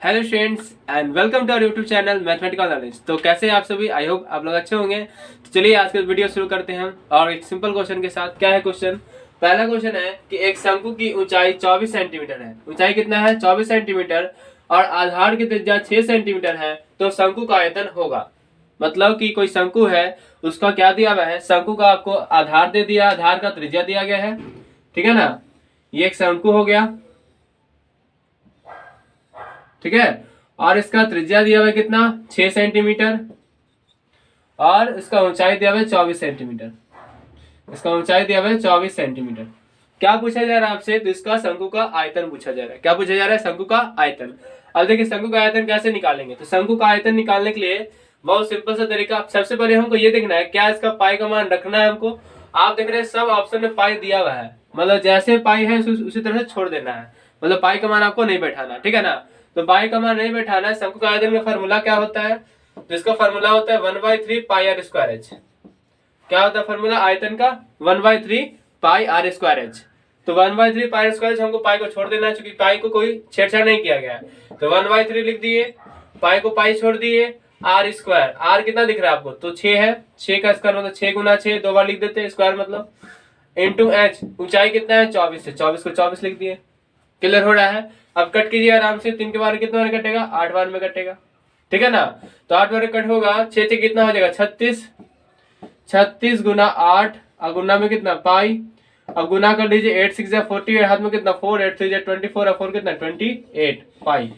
Hello students and welcome to our YouTube channel mathematical knowledge. तो कैसे हैं आप सभी? आई होप आप लोग अच्छे होंगे। तो चलिए आज का वीडियो शुरू करते हैं और एक सिंपल क्वेश्चन के साथ। क्या है क्वेश्चन? पहला क्वेश्चन है कि एक शंकु की ऊंचाई 24 सेंटीमीटर है। ऊंचाई कितना है? 24 सेंटीमीटर और आधार की त्रिज्या 6 सेंटीमीटर है। तो शंकु का आयतन होगा। मतलब कि कोई शंकु है, उसका क्या दिया हुआ है? शंकु का आपको आधार दे दिया, आधार का त्रिज्या दिया गया है, ठीक है ना। ये एक शंकु हो गया, ठीक है। और इसका त्रिज्या दिया हुआ है कितना? 6 सेंटीमीटर और इसका ऊंचाई दिया हुआ है 24 सेंटीमीटर। इसका ऊंचाई दिया हुआ है 24 सेंटीमीटर। क्या पूछा जा रहा है आपसे? तो इसका शंकु का आयतन पूछा जा रहा है। क्या पूछा जा रहा है? शंकु का आयतन। अब देखिए शंकु का आयतन कैसे निकालेंगे। तो शंकु का आयतन निकालने के लिए बहुत सिंपल सा तरीका। सबसे पहले हमको ये देखना है क्या इसका पाई का मान रखना है हमको। आप देख रहे हैं सब ऑप्शन में पाई दिया हुआ है, मतलब जैसे पाई है उसी तरह से छोड़ देना है। मतलब पाई का मान आपको नहीं बैठाना, ठीक है ना। तो पाई का मान नहीं बैठाना है। शंकु का आयतन का फॉर्मूला क्या होता है? तो इसका फॉर्मूला होता है 1/3 पाई आर स्क्वायर एच। क्या होता है फॉर्मूला आयतन का? 1/3 पाई आर स्क्वायर एच। तो 1/3 पाई आर स्क्वायर एच हमको पाई को छोड़ देना है, क्योंकि पाई को कोई छेड़छाड़ नहीं किया गया है। तो 1/3 लिख दिए, पाई को पाई छोड़ दिए, आर स्क्वायर। आर कितना दिख रहा है आपको? तो 6 है। 6 का स्क्वायर मतलब 6 गुना 6, दो बार लिख देते हैं स्क्वायर मतलब, इंटू एच। ऊंचाई कितना है? 24 है। 24 को 24 लिख दिए। क्लियर हो रहा है? अब कट कीजिए आराम से। 3 के बार कितने बार कटेगा? 8 बार में कटेगा, ठीक है ना। तो 8 बार कट होगा, 6 से कितना हो जाएगा? 36। 36 गुना 8 और गुना में कितना? पाई। अब गुना कर लीजिए, 8 6 48, हाथ में कितना? 4, 8 3 24 और 4 कितना? 28 पाई,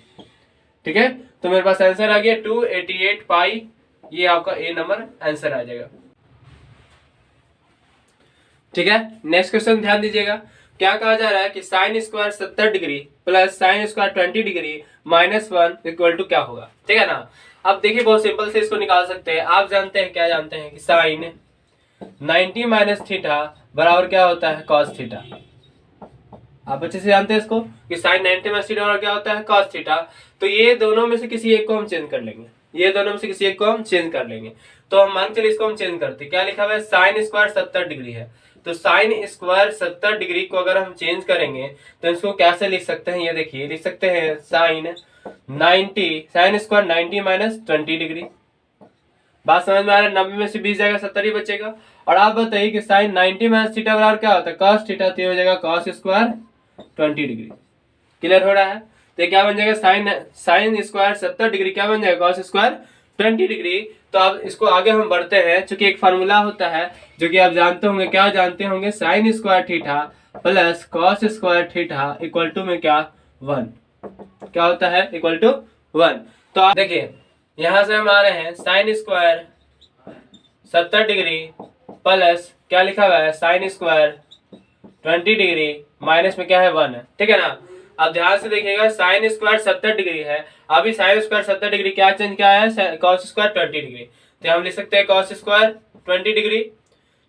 ठीक है। तो मेरे पास आंसर आ गया 288 पाई। ये आपका ए नंबर आंसर आ जाएगा, ठीक है। नेक्स्ट क्वेश्चन ध्यान दीजिएगा। क्या कहा जा रहा है कि sine square 70 degree plus sine square 20 degree minus 1 equal to क्या होगा, ठीक है ना। अब देखिए बहुत सिंपल से इसको निकाल सकते हैं। आप जानते हैं, क्या जानते हैं कि साइन 90 माइनस थीटा बराबर क्या होता है? Cos theta. आप अच्छे से जानते हैं इसको कि साइन 90 माइनस थीटा बराबर क्या होता है? Cos theta. तो ये दोनों में से किसी एक को हम चेंज कर लेंगे। ये दोनों में से किसी एक को हम चेंज कर लेंगे। तो हम मान चलिए इसको हम चेंज करते हैं। क्या लिखा हुआ है? साइन स्क्वायर 70 डिग्री है। तो साइन स्क्वायर 70 डिग्री को अगर हम चेंज करेंगे तो इसको कैसे लिख सकते हैं? ये देखिए, लिख सकते हैं sine 90, sine square 90 minus 20 degree. बात समझ में आ रहा है? 90 में से 20 जाएगा, 70 ही बचेगा। और आप बताइए कि साइन 90 माइनस थीटा बराबर क्या होता है? Cos theta. तो हो जाएगा कॉस स्क्वायर 20 डिग्री। क्लियर हो रहा है? तो क्या बन जाएगा? साइन स्क्वायर 70 डिग्री क्या बन जाएगा? Cos square 20 degree. तो अब इसको आगे हम बढ़ते हैं, चूंकि एक फार्मूला होता है जो कि आप जानते होंगे। क्या जानते होंगे? Sine square theta plus cos square theta equal to में क्या? 1। क्या होता है? Equal to 1। तो आप देखिए यहां से हम आ रहे हैं, साइन स्क्वायर 70 डिग्री प्लस क्या लिखा हुआ है? साइन स्क्वायर 20 डिग्री माइनस में क्या है? 1 है, ठीक है ना। अब ध्यान से देखिएगा, साइन स्क्वायर 70 डिग्री है। अभी साइन स्क्वायर 70 डिग्री क्या चेंज किया है? Cos square 20 degree. तो हम लिख सकते हैं कॉस स्क्वायर 20 डिग्री,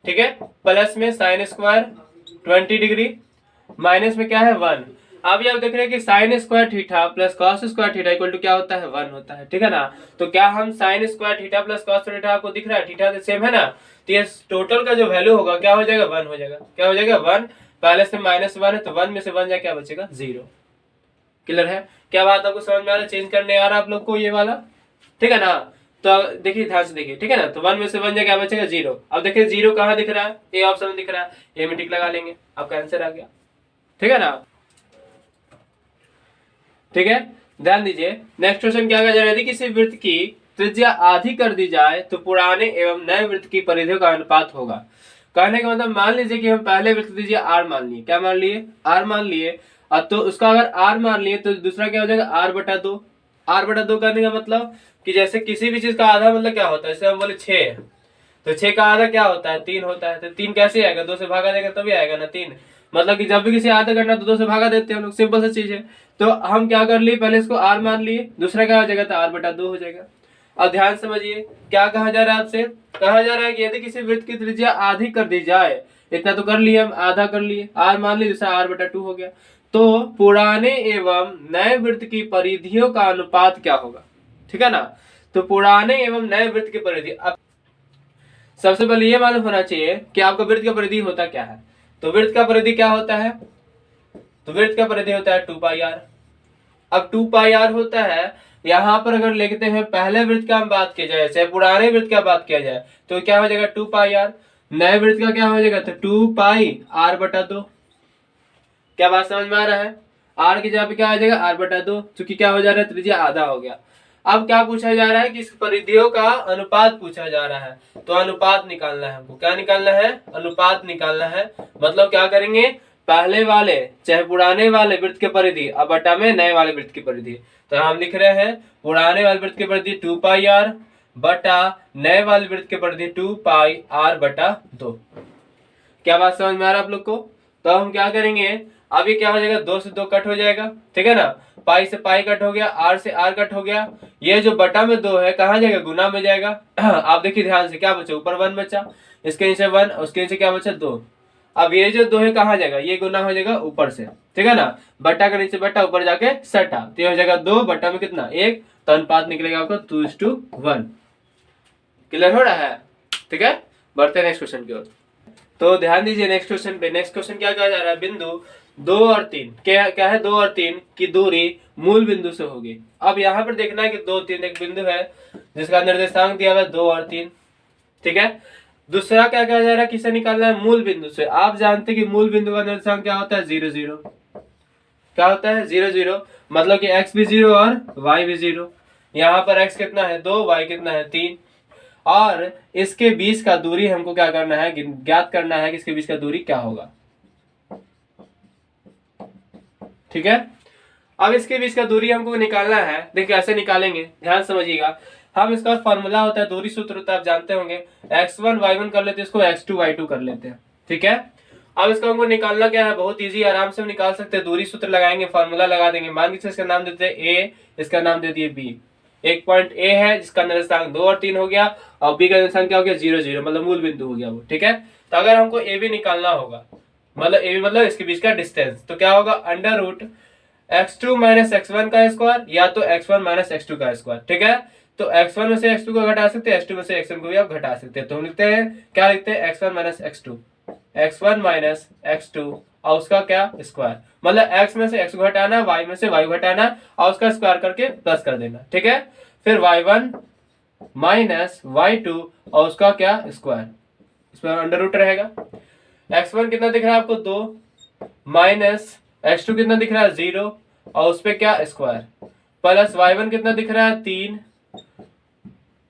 ठीक है, प्लस में साइन स्क्वायर 20 डिग्री माइनस में क्या है? 1। अभी आप देख रहे हैं कि sine square theta plus cos square theta equal to क्या होता है? 1 होता है, ठीक है ना। तो क्या हम sign square theta plus cos theta, आपको दिख रहा है थीटा तो सेम है ना। तो ये टोटल का जो वैल्यू होगा क्या हो जाएगा? 1 हो जाएगा। क्या हो जाएगा? 1। पहले से -1 है तो 1 में से 1 जाए क्या बचेगा? 0। क्लियर है? क्या बात आपको समझ में आ रहा है? चेंज करने आ रहा है आप लोग को ये वाला, ठीक है ना। तो देखिए ध्यान से देखिए, ठीक है ना। तो 1 में से 1 जाए क्या बचेगा? 0। अब देखिए 0 कहाँ दिख रहा है? ए ऑप्शन में दिख रहा है। ए में टिक लगा लेंगे, आपका आंसर आ गया, ठीक है ना। ठीक है, ध्यान दीजिए। नेक्स्ट क्वेश्चन क्या कहा जा रहा है? यदि किसी वृत्त की त्रिज्या आधी कर दी जाए तो पुराने एवं नए वृत्त की परिधियों का अनुपात होगा। कहने का मतलब, मान लीजिए कि हम पहले वृत्त त्रिज्या आर मान लिए। क्या मान लिए? आर मान लिए। तो उसका अगर आर मान लिए तो दूसरा क्या हो जाएगा? r/2। r/2 करने का मतलब कि जैसे किसी भी चीज का आधा मतलब क्या होता है? जैसे हम बोले 6, तो 6 का आधा क्या होता है? 3 होता है। तो 3 कैसे आएगा? 2 से भागा देगा तभी आएगा ना 3। मतलब कि जब भी किसी आधा करना तो 2 से भागा देते हैं हम लोग, सिंपल सा चीज है। तो हम क्या कर लिए? पहले इसको r मान लिए, दूसरा क्या हो जाएगा? तो r/2 हो जाएगा। अब ध्यान समझिए, क्या कहा जा रहा है आपसे? कहा जा रहा है कि यदि किसी वृत्त की त्रिज्या आधी कर दी जाए, इतना तो कर लिए हम, आधा कर लिए, r मान लिए, दूसरा r/2 हो गया। तो पुराने एवं नए वृत्त की परिधियों का अनुपात क्या होगा, ठीक है ना। तो पुराने एवं नए वृत्त की परिधि, अब सबसे पहले ये मालूम होना चाहिए कि आपका वृत्त का परिधि होता क्या है। तो वृत्त का परिधि क्या होता है? तो वृत्त का परिधि होता है 2πr। अब 2 पाई आर होता है, यहाँ पर अगर लिखते हैं पहले वृत्त का हम बात किया जाए, चाहे पुराने वृत्त का बात किया जाए, तो क्या हो जाएगा 2 पाई आर। नए वृत्त का क्या हो जाएगा, तो 2 पाई आर बटा 2। क्या बात समझ में आ रहा है? आर की जगह पे क्या आ जाएगा, आर बटा 2, चूंकि क्या हो जा रहा है, त्रिज्या आधा हो गया। अब क्या पूछा जा रहा है कि इस परिधियों का अनुपात पूछा जा रहा है, तो अनुपात निकालना है हमको। क्या निकालना है, अनुपात निकालना है। मतलब क्या करेंगे, पहले वाले चाहे पुराने वाले वृत्त के परिधि अब बटा में नए वाले वृत्त की परिधि, तो हम लिख रहे हैं पुराने वाले वृत्त की परिधि 2 पाई आर बटा नए वाले वृत्त की परिधि 2 पाई आर बटा 2। क्या बात समझ में आ रहा है आप लोग को? तो हम क्या करेंगे, अभी क्या हो जाएगा, 2 से 2 कट हो जाएगा, ठीक है ना, पाई से पाई कट हो गया, आर से आर कट हो गया। ये जो बटा में 2 है कहाँ जाएगा, गुना में जाएगा। आप देखिए ध्यान से, क्या बचा, ऊपर 1 बचा, इसके नीचे 1, उसके नीचे क्या बचा 2। अब ये जो 2 है कहाँ जाएगा, ये गुना हो जाएगा ऊपर से, ठीक है ना, बटा के नीचे बटा, ऊपर जाके सटा, तो ये हो जाएगा 2 बटा में कितना 1, तो अनुपात निकलेगा आपका 2:1। क्लियर हो रहा है? ठीक है, बढ़ते हैं नेक्स्ट क्वेश्चन की ओर। तो ध्यान दीजिए नेक्स्ट क्वेश्चन पे। नेक्स्ट क्वेश्चन क्या कहा जा रहा है, बिंदु 2 और 3, क्या है, 2 और 3 की दूरी मूल बिंदु से होगी। अब यहाँ पर देखना है कि 2, 3 एक बिंदु है जिसका निर्देशांक दिया हुआ है 2 और 3, ठीक है। दूसरा क्या कहा जा रहा है, किसे निकालना है, मूल बिंदु से। आप जानते हैं कि मूल बिंदु का निर्देशांक क्या होता है, 0 0। क्या होता है, 0 0, मतलब कि x भी 0 और y भी 0। यहाँ पर x कितना है 2, y कितना है 3, और इसके बीच का दूरी हमको क्या करना है, ज्ञात करना है कि इसके बीच का दूरी क्या होगा, ठीक है। अब इसके बीच का दूरी हमको निकालना है, देखिए कैसे निकालेंगे, ध्यान समझिएगा। हम इसका फॉर्मूला होता है, दूरी सूत्र होता है, आप जानते होंगे, x1 y1 कर लेते हैं, इसको x2 y2 कर लेते हैं, ठीक है। अब इसका हमको निकालना क्या है, बहुत इजी, आराम से हम निकाल सकते हैं। दूरी सूत्र लगाएंगे, फॉर्मूला लगा देंगे। मान लीजिए इसका नाम देते हैं a, इसका नाम दे दिए b। एक पॉइंट a है जिसका निर्देशांक 2 और 3 हो गया, और b का निर्देशांक क्या हो गया, 0 0, मतलब मूल बिंदु हो गया वो, ठीक है। तो अगर हमको a b निकालना होगा, मतलब a b मतलब इसके बीच का डिस्टेंस, तो क्या होगा, under root x2 minus x1 का स्क्वायर या तो x1 माइनस x2 का स्क्वायर, ठीक है। तो x1 में से x2 को घटा सकते हैं, x2 में से x1 को भी आप घटा सकते हैं। तो हम लिखते हैं, क्या लिखते हैं, x1 minus x2, x1 minus x2 और उसका क्या स्क्वायर, मतलब x में से x घटाना, y में से y घटाना और उसका स्क्वायर करके प्लस कर देना, ठीक है। फिर y1 माइनस y2 और उसका क्या स्क्वायर, इसमें अंडर रूट रहेगा। x1 कितना दिख रहा है आपको 2, माइनस x2 कितना दिख रहा है 0 और उस पे क्या स्क्वायर, प्लस y1 कितना दिख रहा है 3,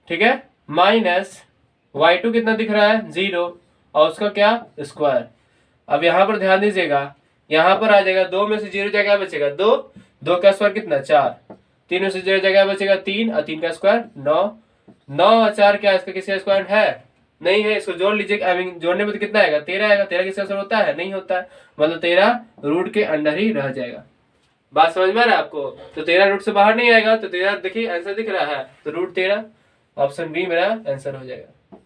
ठीक है, माइनस y2 कितना दिख रहा है 0 और उसका क्या स्क्वायर। अब यहाँ पर ध्यान दीजिएगा, यहाँ पर आ जाएगा 2 में से 0 जगह बचेगा 2, 2 का स्क्वायर कितना 4, 3 में से 0 जगह बचेगा 3 और 3 का स्क्वायर 9, 9 और 4 क्या इसका किसी का स्क्वायर है, नहीं है, इसको जोड़ लीजिए। आई मीन जोड़ने में तो कितना आएगा, 13 आएगा। 13 किसका आंसर होता है, नहीं होता है, मतलब 13 रूट के अंदर ही रह जाएगा। बात समझ में आ रहा है आपको? तो 13 रूट से बाहर नहीं आएगा, तो 13 देखिए आंसर दिख रहा है, तो रूट 13, ऑप्शन बी मेरा आंसर हो जाएगा,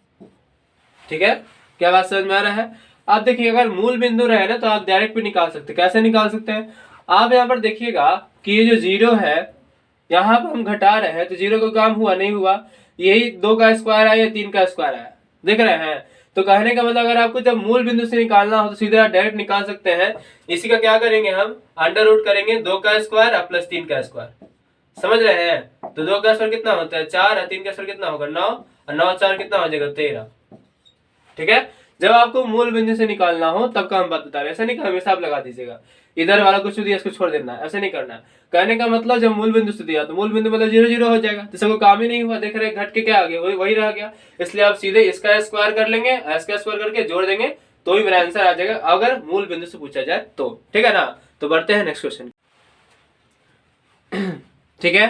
ठीक है। क्या बात समझ में आ रहा है? आप देखिए अगर मूल बिंदु रहे ना तो आप डायरेक्ट भी निकाल सकते हैं। कैसे निकाल सकते हैं, आप यहाँ पर देखिएगा कि ये जो 0 है यहाँ पर हम घटा रहे हैं, तो 0 का काम हुआ नहीं हुआ, यही 2 का स्क्वायर आया, 3 का स्क्वायर आया, देख रहे हैं। तो कहने का मतलब अगर आपको जब मूल बिंदु से निकालना हो तो सीधे आप डायरेक्ट निकाल सकते हैं। इसी का क्या करेंगे, हम अंडर रूट करेंगे 2 का स्क्वायर और प्लस 3 का स्क्वायर, समझ रहे हैं। तो 2 का स्क्वायर कितना होता है 4 और 3 का स्क्वायर कितना होगा 9 और 9 4 कितना हो जाएगा 13, ठीक है। जब आपको मूल बिंदु से निकालना हो तब का हम बात बता रहे हैं, ऐसा नहीं कि हमेशा आप लगा दीजिएगा, इधर वाला कुछ दिया इसको छोड़ देना, ऐसा नहीं करना। कहने का मतलब जब मूल बिंदु से दिया तो मूल बिंदु मतलब 0 0 हो जाएगा, तो सबको काम ही नहीं हुआ, देख रहे घट के क्या आ गया, वही रह गया। इसलिए आप सीधे इसका स्क्वायर कर लेंगे, इसका स्क्वायर करके जोड़ देंगे तो ही मेरा आंसर आ जाएगा, अगर मूल बिंदु से पूछा जाए तो, ठीक है ना। तो बढ़ते हैं नेक्स्ट क्वेश्चन, ठीक है।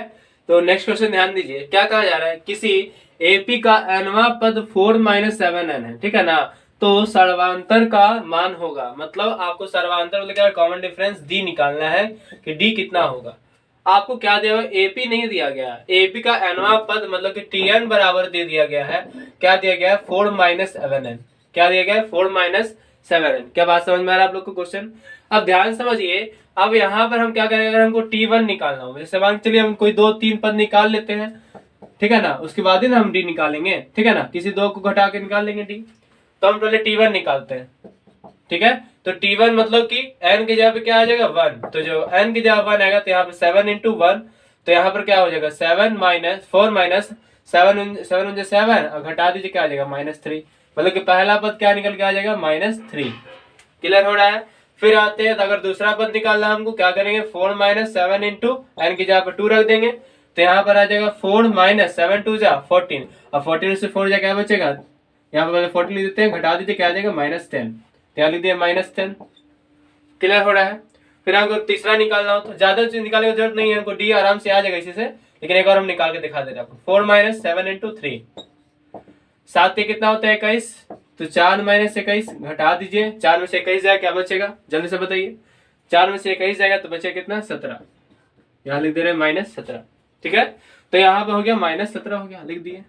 तो नेक्स्ट क्वेश्चन ध्यान दीजिए, क्या कहा जा रहा है, किसी एपी का nवां पद 4 - 7n है, ठीक है ना। तो सर्वांतर का मान होगा, मतलब आपको सर्वांतर मतलब क्या, कॉमन डिफरेंस डी निकालना है कि डी कितना होगा। आपको क्या दिया हुआ, एपी नहीं दिया गया, एपी का nवां पद मतलब कि टीएन बराबर दे दिया गया है, क्या दिया गया है 4 - 7n, क्या दिया गया है 4 - 7n। क्या बात समझ में आ रहा है आप लोग को क्वेश्चन? अब ध्यान समझिए, अब यहाँ पर हम क्या करेंगे, अगर हमको T1 निकालना हो, जैसे मान चलिए हम कोई 2-3 पद निकाल लेते हैं, ठीक है ना, उसके बाद ही ना हम डी निकालेंगे, ठीक है ना, किसी 2 को घटा के निकाल लेंगे डी। तो हम पहले T1 निकालते हैं, ठीक है। तो T1 मतलब कि n की जगह पे क्या आ जाएगा 1, तो जो n की जगह 1 आएगा तो यहाँ पे 7 इंटू 1, तो यहाँ पर क्या हो जाएगा 7 माइनस 4 माइनस 7 और घटा दीजिए क्या आ जाएगा -3, मतलब कि पहला पद क्या निकल के आ जाएगा -3। क्लियर हो रहा है। फिर आते हैं तो अगर दूसरा पद निकालना हमको क्या करेंगे 4 माइनस 7 इंटू n की जगह पर 2 रख देंगे, तो यहाँ पर आ जाएगा 4 माइनस 7 2 जा 14, और 14 से 4 जा क्या बचेगा, यहाँ पर पहले 14 लिख देते हैं, घटा दीजिए क्या आ जाएगा -10, यहाँ लिख दिया -10। क्लियर हो रहा है। फिर हमको तीसरा निकालना हो तो ज्यादा चीज निकालने की जरूरत नहीं है, हमको डी आराम से आ जाएगा इसी से, लेकिन एक बार हम निकाल के दिखा दे रहे हैं आपको। 4 माइनस 7 इंटू 3, 7 के कितना होता है 21, तो 4 माइनस 21 घटा दीजिए, 4 में से 21 जाएगा क्या बचेगा जल्दी से बताइए, 4 में से 21 जाएगा तो बचेगा कितना 17, यहाँ लिख दे रहे -17। ठीक है, तो यहाँ पे हो गया -17 हो गया, लिख दिए,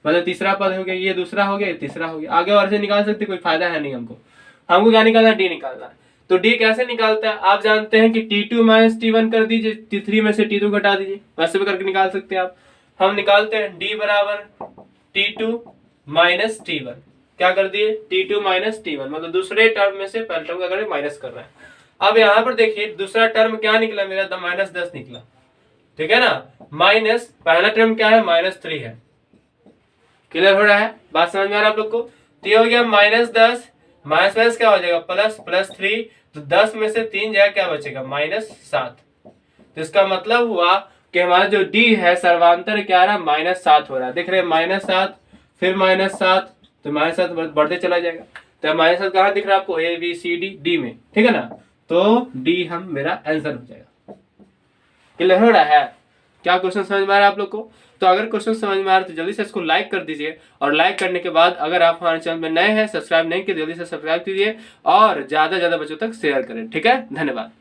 मतलब तीसरा पद हो गया, ये दूसरा हो गया, ये तीसरा हो गया। आगे और से निकाल सकते, कोई फायदा है नहीं हमको क्या निकालना है डी निकालना है। तो डी कैसे निकालता है आप जानते हैं कि T2 माइनस T1 कर दीजिए, T3 में से T2 घटा दीजिए, वैसे भी करके निकाल सकते हैं आप। हम निकालते हैं डी बराबर T2 माइनस T1, क्या कर दिए T2 माइनस T1, मतलब दूसरे टर्म में से पहले टर्म का माइनस कर रहा है। अब यहाँ पर देखिए दूसरा टर्म क्या निकला मेरा, -10 निकला, ठीक है ना, माइनस पहला टर्म क्या है -3 है। क्लियर हो रहा है, बात समझ में आ रहा है आप लोग को। तो ये हो गया -10 माइनस क्या हो जाएगा +3, तो 10 में से 3 जाएगा क्या बचेगा -7। तो इसका मतलब हुआ कि हमारा जो डी है सर्वांतर क्या आ रहा है -7 हो रहा है, देख रहे हैं -7 फिर -7, तो -7 बढ़ते चला जाएगा। तो -7 कहाँ दिख रहा है आपको, ABCD डी में, ठीक है ना, तो डी हम मेरा आंसर हो जाएगा। क्लियर हो रहा है, क्या क्वेश्चन समझ में आ रहा है आप लोग को। तो अगर क्वेश्चन समझ में आ रहा है तो जल्दी से इसको लाइक कर दीजिए, और लाइक करने के बाद अगर आप हमारे चैनल में नए हैं, सब्सक्राइब नहीं किए, जल्दी से सब्सक्राइब कीजिए और ज्यादा से ज्यादा बच्चों तक शेयर करें। ठीक है, धन्यवाद।